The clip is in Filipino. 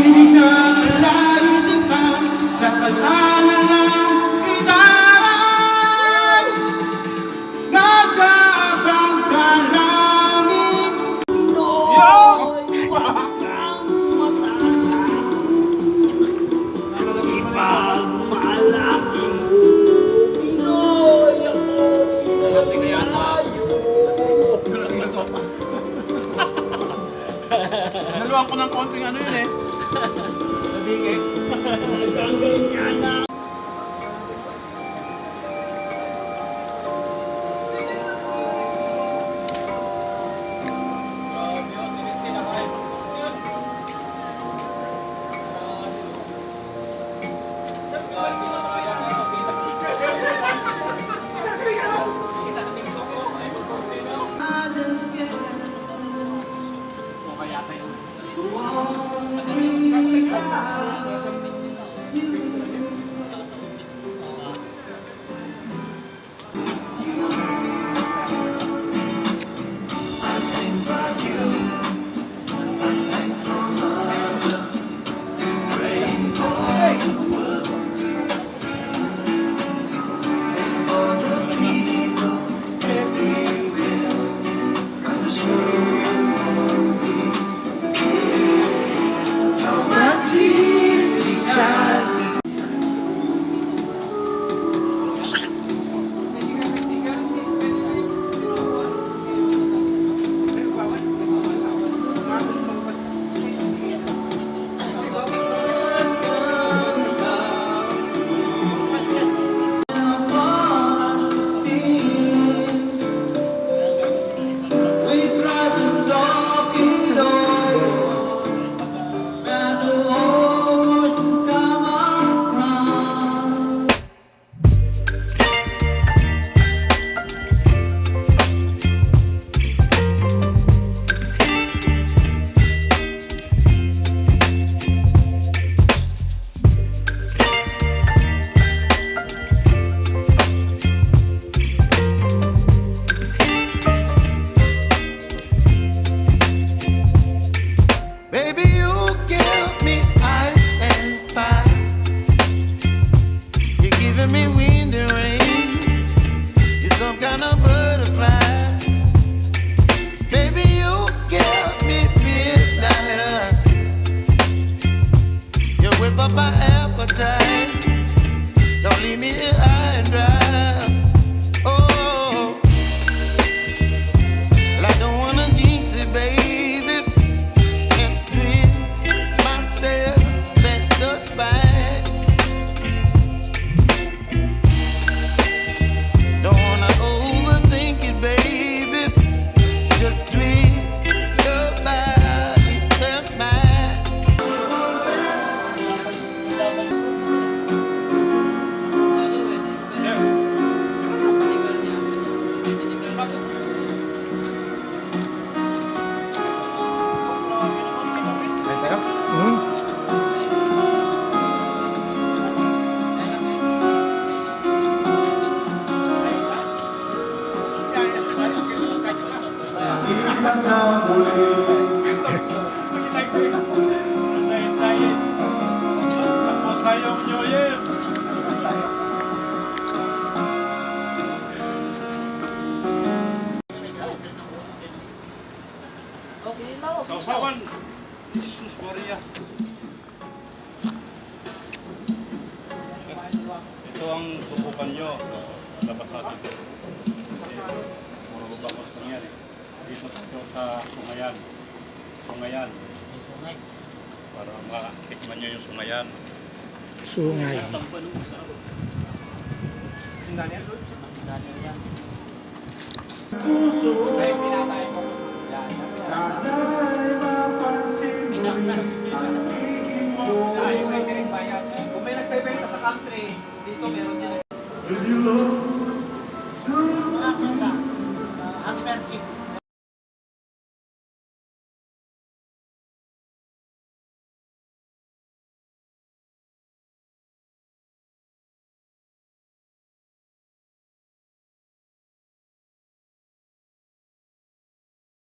Tahimik na palaisipan sa katangan ng idaran, nag-aabang sa langit. Pinoy, wakang masarap, ipagmalaki mo. Pinoy, ako pinalayo. Naluwang ko ng konting ano yun eh. Nabingit. Hanggang ganyan na. Baby, you give me ice and fire. You're giving me wind and rain. You're some kind of butterfly. Baby, you give me midnight. You whip up my appetite. Don't leave me here high and dry. Oh, well, I don't wanna jinx it, baby. Sausawan. Jesus Maria. Ito ang subukan nyo. Labas natin ito. Kasi puro bakos lang yan eh. Dito tayo sa sungayan. Sungayan. Para makikman nyo yung sungayan. Sungay. Daniel? Puso ay pinatay mo. Sana'y mapansin mo ang hihim mo. Kung may nagbebenta sa country, dito meron din. With your love